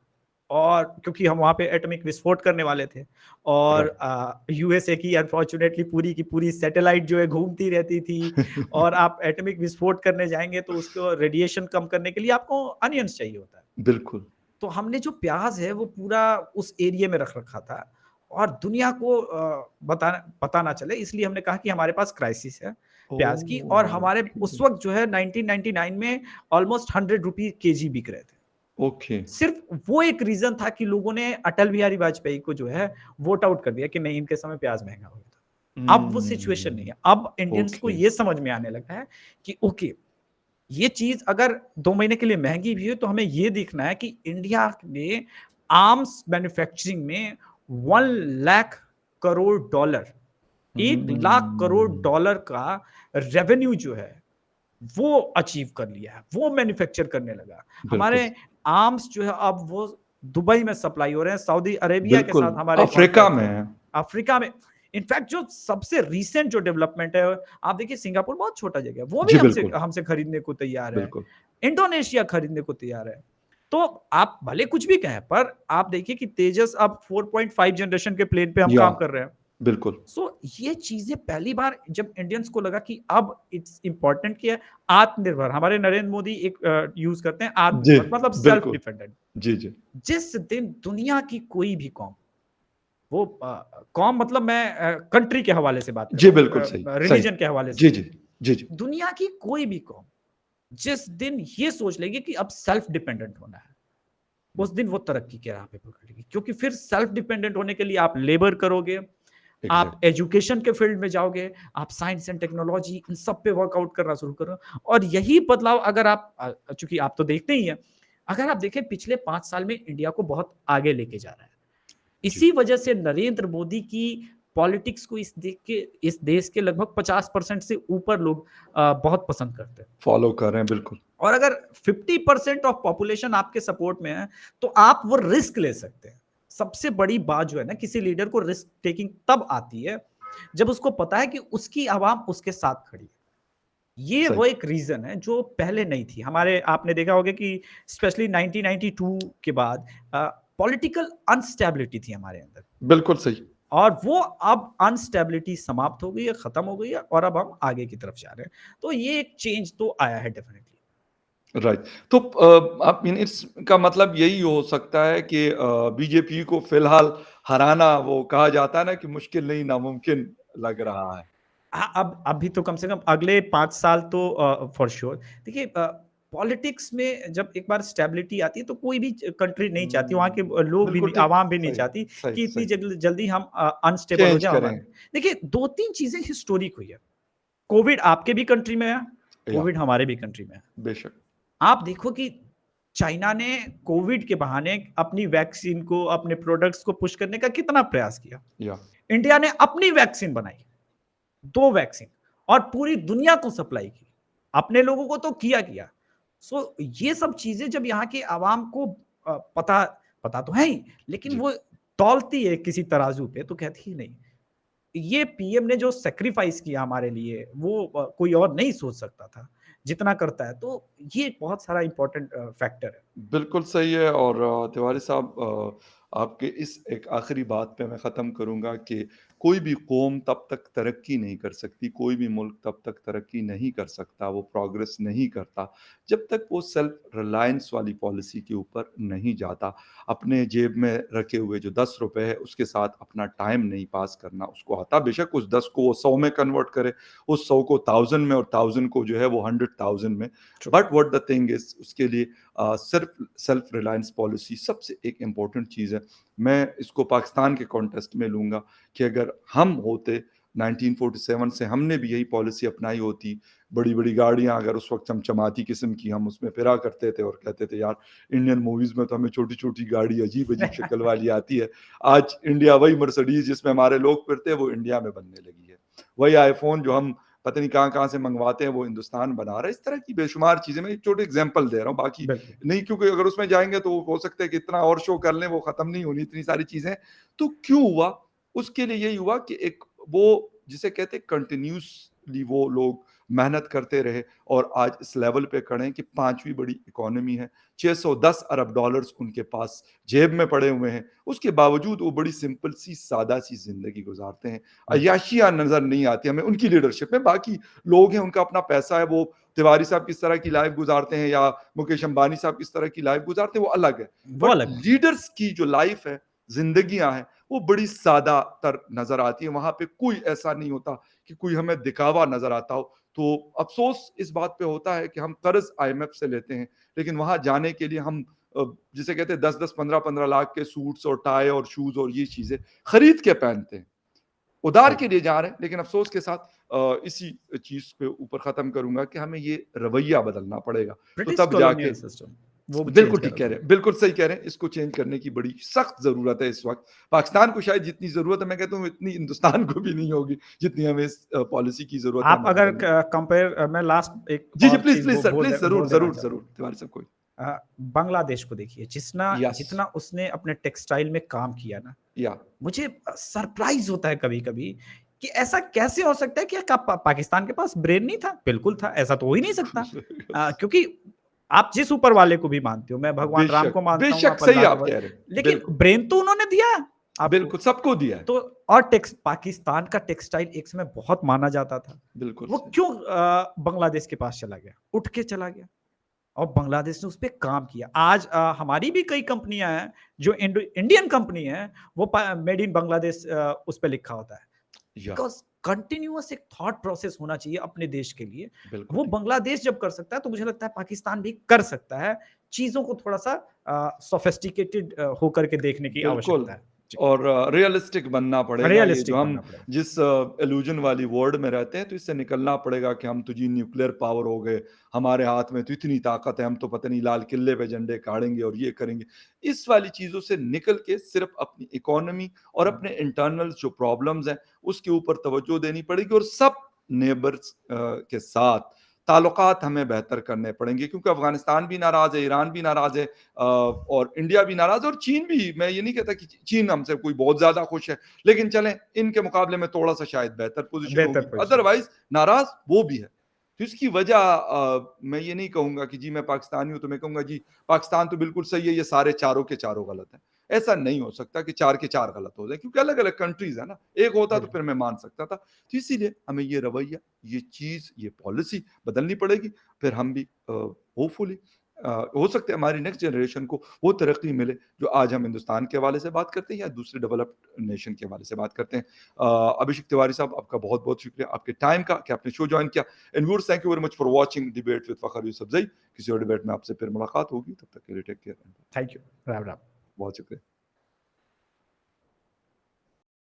और क्योंकि हम वहाँ पे एटॉमिक विस्फोट करने वाले थे और राइट। यूएसए की अनफॉर्चुनेटली पूरी की पूरी सैटेलाइट जो है घूमती रहती थी और आप एटॉमिक विस्फोट करने जाएँगे तो उसको रेडिएशन कम करने के लिए आपको अनियंस चाहिए होता है। बिल्कुल। तो हमने जो प्याज़ है वो पूरा उस एरिया में रख रखा था और दुनिया को पता ना चले इसलिए हमने कहा कि हमारे पास क्राइसिस है प्याज़ की और ओह! हमारे उस ओके, वक़्त जो है 1999 में ऑलमोस्ट 100 रुपए केजी बिक रहे थे। ओके। सिर्फ़ वो एक रीज़न था कि लोगों ने अटल बिहारी वाजपेयी को जो है वोट आउट कर दिया कि नहीं इनके समय प्याज़ महँगा हो गया था। अब वो सिचुएशन नहीं हुँ, है। अब इंडियंस को ओके, ये समझ में आने लगा है कि ओके ये चीज़ अगर 2 महीने के लिए महँगी भी है, तो हमें ये देखना है कि इंडिया ने आर्म्स मैन्युफैक्चरिंग में 1 लाख करोड़ डॉलर 1 लाख करोड़ हुँ, डॉलर का रेवेन्यू जो है, वो अचीव कर लिया है, वो मैन्युफैक्चर करने लगा। बिल्कुल, हमारे आर्म्स जो है अब वो दुबई में सप्लाई हो रहे हैं, सऊदी अरेबिया के बिल्कुल, साथ हमारे अफ़्रीका कॉन्ट्रैक्ट्स में हैं। है, अफ्रीका में इनफैक्ट जो सबसे रीसेंट जो डेवलपमेंट है, आप देखिए सिंगापुर बहुत छोटा जगह है, वो भी जी, हमसे बिल्कुल, हमसे खरीदने को तैयार है। बिल्कुल, इंडोनेशिया खरीदने को तैयार है। तो आप भले कुछ भी कहें, पर आप देखिए कि तेजस अब 4.5 जनरेशन के प्लेन पे हम या काम कर रहे हैं। बिल्कुल, सो ये चीज़ें पहली बार जब इंडियंस को लगा कि अब इट्स इम्पोर्टेंट कि है आत्मनिर्भर हमारे नरेंद्र मोदी एक यूज़ करते हैं जी, आत्मनिर्भर मतलब सेल्फ बिल्कुल, डिपेंडेंट। जी, जी, जिस दिन दुनिया की कोई भी कौम वो कौम मतलब मैं कंट्री के हवाले से बात कर जी, रहा हूँ बिल्कुल सही, सही। रिलीजन के हवाले से जी, नहीं। जी, जी, जी, दुनिया की कोई भी कौम जिस दिन ये सोच लेगी कि अब सेल्फ डिपेंडेंट होना है, उस दिन वो तरक्की के राह पे पकड़ेगी। क्योंकि फिर सेल्फ डिपेंडेंट होने के लिए आप लेबर करोगे, आप एग्ज़ैक्टली, एजुकेशन के फील्ड में जाओगे, आप साइंस एंड टेक्नोलॉजी इन सब पे वर्कआउट करना शुरू करो और यही बदलाव अगर आप चूँकि आप तो देखते ही हैं, अगर आप देखें पिछले 5 साल में इंडिया को बहुत आगे लेके जा रहा है। जी, इसी वजह से नरेंद्र मोदी की पॉलिटिक्स को इस देश के लगभग 50% से ऊपर लोग बहुत पसंद करते हैं। फ़ॉलो कर रहे हैं, बिल्कुल, और अगर 50% ऑफ पॉपुलेशन आपके सपोर्ट में है, तो आप वो रिस्क ले सकते हैं। सबसे बड़ी बात जो है ना किसी लीडर को रिस्क टेकिंग तब आती है, जब उसको पता है कि उसकी आवाम उसके साथ खड़ी है। ये सही, वो एक रीज़न है जो पहले नहीं थी। हमारे आपने देखा होगा कि स्पेशली 1992 के बाद पॉलिटिकल अनस्टेबिलिटी थी हमारे अंदर। बिल्कुल सही। और वो अब अनस्टेबिलिटी समाप्त हो गई है, खत्म हो गई है और अब हम आगे की तरफ जा रहे हैं। तो ये एक चेंज तो आया है डेफिनिटली। राइट। तो आप मीन इसका मतलब यही हो सकता है कि बीजेपी को फ़िलहाल हराना वो कहा जाता है ना कि मुश्किल नहीं नामुमकिन लग रहा है। हाँ, अब अभी तो कम से कम अगले 5 साल तो फॉर श्योर देखिए पॉलिटिक्स में जब एक बार स्टेबिलिटी आती है तो कोई भी कंट्री नहीं चाहती, वहाँ के लोग भी बिल्कुल नहीं, ठीक। आवाम भी नहीं सही, चाहती सही, कि इतनी सही। जल्दी हम अनस्टेबल हो चेंज जाए करें। हमारे। देखिए 2-3 चीज़ें हिस्टोरिक हुई है। कोविड आपके भी कंट्री में है, या कोविड हमारे भी कंट्री में है। बेशक। आप देखो कि चाइना ने कोविड के बहाने अपनी वैक्सीन को, अपने प्रोडक्ट्स को पुश करने का कितना प्रयास किया। या इंडिया ने अपनी वैक्सीन बनाई, 2 वैक्सीन और पूरी दुनिया को सप्लाई की। अपने लोगों को तो किया। सो ये सब चीज़ें जब यहाँ के आवाम को पता पता तो है ही, लेकिन जी। वो तौलती है किसी तराजू पे तो कहती है नहीं, ये पीएम ने जो सैक्रिफाइस किया हमारे लिए वो कोई और नहीं सोच सकता था, जितना करता है। तो ये बहुत सारा इम्पोर्टेंट फैक्टर है। बिल्कुल सही है और तिवारी साहब आपके इस एक आखिरी बात पे मैं ख़त्म करूँगा कि कोई भी कौम तब तक तरक्की नहीं कर सकती, कोई भी मुल्क तब तक तरक्की नहीं कर सकता, वो प्रोग्रेस नहीं करता, जब तक वो सेल्फ रिलायंस वाली पॉलिसी के ऊपर नहीं जाता। अपने जेब में रखे हुए जो ₹10 है, उसके साथ अपना टाइम नहीं पास करना उसको आता। बेशक उस 10 को वो 100 में कन्वर्ट करे, उस 100 को 1000 में और 1000 को जो है वो 100,000 में। True. But what the thing is उसके लिए सिर्फ सेल्फ रिलायंस पॉलिसी सबसे एक इम्पॉर्टेंट चीज़ है। मैं इसको पाकिस्तान के कॉन्टेक्स्ट में लूँगा कि अगर हम होते 1947 से हमने भी यही पॉलिसी अपनाई होती, बड़ी-बड़ी गाड़ियाँ अगर उस वक़्त चमचमाती किस्म की हम उसमें फिरा करते थे और कहते थे यार इंडियन मूवीज़ में तो हमें छोटी-छोटी गाड़ी अजीब-अजीब शक्ल वाली आती है। आज इंडिया वही मर्सिडीज़ जिसमें हमारे लोग फिरते हैं वो इंडिया में बनने लगी है। वही आईफ़ोन जो हम पता नहीं कहाँ-कहाँ से मँगवाते हैं वो हिंदुस्तान बना रहा है। इस तरह की बेशुमार चीज़ें मैं एक छोटे एग्ज़ाम्पल दे रहा हूँ, बाकी बिल्कुल। नहीं क्योंकि अगर उसमें जाएँगे तो हो सकता है कि इतना और शो कर लें, वो ख़त्म नहीं होनी इतनी सारी चीज़ें। तो क्यों हुआ? उसके लिए यही हुआ कि एक वो जिसे कहते हैं कंटिन्यूसली वो लोग मेहनत करते रहे और आज इस लेवल पे खड़े हैं कि 5वीं बड़ी इकोनॉमी है, 610 अरब डॉलर्स उनके पास जेब में पड़े हुए हैं। उसके बावजूद वो बड़ी सिंपल सी, सादा सी ज़िंदगी गुज़ारते हैं। हुँ। अय्याशियाँ नज़र नहीं आती हमें उनकी लीडरशिप में। बाकी लोग हैं, उनका अपना पैसा है, वो तिवारी साहब किस तरह की लाइफ़ गुज़ारते हैं या मुकेश अंबानी साहब किस तरह की लाइफ़ गुज़ारते हैं, वो अलग है। वो बट अलग है। लीडर्स की जो लाइफ़ है, ज़िंदगियाँ हैं, वो बड़ी सादा तर नज़र आती है। वहाँ पे कोई ऐसा नहीं होता कि कोई हमें दिखावा नज़र आता हो। तो अफ़सोस इस बात पे होता है कि हम कर्ज़ आईएमएफ से लेते हैं, लेकिन वहाँ जाने के लिए हम जिसे कहते हैं 10-10, 15-15 लाख के सूट्स और टाई और शूज़ और ये चीज़ें खरीद के पहनते हैं। उधार सही। के लिए जा रहे हैं, लेकिन अफ़सोस के साथ इसी चीज़ के ऊपर ख़त्म करूँगा कि हमें ये रवैया बदलना पड़ेगा। तो ब्रिटिश तब जाके कॉलोनियल सिस्टम, वो भी चेंज बिल्कुल ठीक करना कह रहे पड़ेगा। हैं, बिल्कुल सही कह रहे हैं, इसको चेंज करने की बड़ी सख्त ज़रूरत है इस वक़्त। पाकिस्तान को शायद जितनी ज़रूरत है, मैं कहता हूँ इतनी हिंदुस्तान को भी नहीं होगी, जितनी हमें इस पॉलिसी की ज़रूरत है आप हमें अगर बदलने की। कंपेयर, मैं लास्ट एक जी, जी, और please, cheese please sir, please ज़रूर, बोल देना ज़रूर, चाहता ज़रूर, हूँ। तिवारी साहब कोई बांग्लादेश को देखिए, जितना यस, जितना उसने अपने टेक्सटाइल में काम किया ना, या मुझे सरप्राइज़ होता है कभी-कभी कि ऐसा कैसे हो सकता है कि क्या पाकिस्तान के पास ब्रेन नहीं था? बिल्कुल था, ऐसा तो हो ही नहीं सकता। बिल्कुल, यस, क्योंकि आप जिस ऊपर वाले को भी मानते हो, मैं भगवान राम बेशक, को मानता हूँ, बेशक आप सही अल्लाह को आप कह रहे हैं, लेकिन बिल्कुल, ब्रेन तो उन्होंने दिया है आपको। बिल्कुल, सबको दिया है, तो और पाकिस्तान का टेक्सटाइल एक समय बहुत माना जाता था। बिल्कुल वो सही, क्यों बांग्लादेश के पास चला गया? उठ के चला गया और बांग्लादेश ने उस पे काम किया। आज हमारी भी कई कंपनियाँ हैं जो इंडियन कंपनी है, वो मेड इन बांग्लादेश उस पे लिखा होता है। या बिकॉज़ कंटीन्यूअस एक थॉट प्रोसेस होना चाहिए अपने देश के लिए। बिल्कुल वो ठीक, बांग्लादेश जब कर सकता है, तो मुझे लगता है पाकिस्तान भी कर सकता है। चीज़ों को थोड़ा-सा सोफिस्टिकेटेड होकर के देखने की बिल्कुल आवश्यकता है। जी, और रियलिस्टिक बनना पड़ेगा। ये जो रियलिस्टिक हम बनना पड़ेगा। जिस इल्यूज़न वाली वर्ल्ड में रहते हैं, तो इससे निकलना पड़ेगा कि हम तो जी न्यूक्लियर पावर हो गए, हमारे हाथ में तो इतनी ताकत है, हम तो पता नहीं लाल किले पे झंडे गाड़ेंगे और ये करेंगे। इस वाली चीज़ों से निकल के सिर्फ़ अपनी इकोनॉमी और हुँ, अपने इंटरनल जो प्रॉब्लम्स हैं, उसके ऊपर तवज्जो देनी पड़ेगी और सब नेबर्स के साथ ताल्लुकात हमें बेहतर करने पड़ेंगे क्योंकि अफ़गानिस्तान भी नाराज़ है, ईरान भी नाराज़ है और इंडिया भी नाराज़ है और चीन भी। मैं ये नहीं कहता कि चीन हमसे कोई बहुत ज़्यादा खुश है, लेकिन चलें इनके मुकाबले में थोड़ा-सा शायद बेहतर पोज़ीशन बेहतर होगी। पोज़ीशन है। अदरवाइज़ नाराज़ वो भी है। तो इसकी वजह मैं ये नहीं कहूँगा कि जी मैं पाकिस्तानी हूँ, तो मैं कहूँगा जी पाकिस्तान तो बिल्कुल सही है, ये सारे चारों के चारों गलत हैं। ऐसा नहीं हो सकता कि 4 के 4 गलत हो जाएँ क्योंकि अलग-अलग कंट्रीज़ है ना। एक होता तो बिल्कुल। फिर मैं मान सकता था। तो इसीलिए हमें ये रवैया, ये चीज़, ये पॉलिसी बदलनी पड़ेगी। फिर हम भी होपफुली हो सकता है हमारी नेक्स्ट जनरेशन को वो तरक्की मिले जो आज हम हिंदुस्तान के हवाले से बात करते हैं या दूसरे डेवलप्ड नेशन के हवाले से बात करते हैं। अभिषेक तिवारी साहब आपका बहुत-बहुत शुक्रिया आपके टाइम का कि आपने शो जॉइन किया। And viewers thank you very much for watching debate with Fakhar Yusufzai. किसी और डिबेट में आपसे फिर मुलाकात होगी। तब तक के लिए take care. Thank you. Ram, Ram. बहुत शुक्रिया।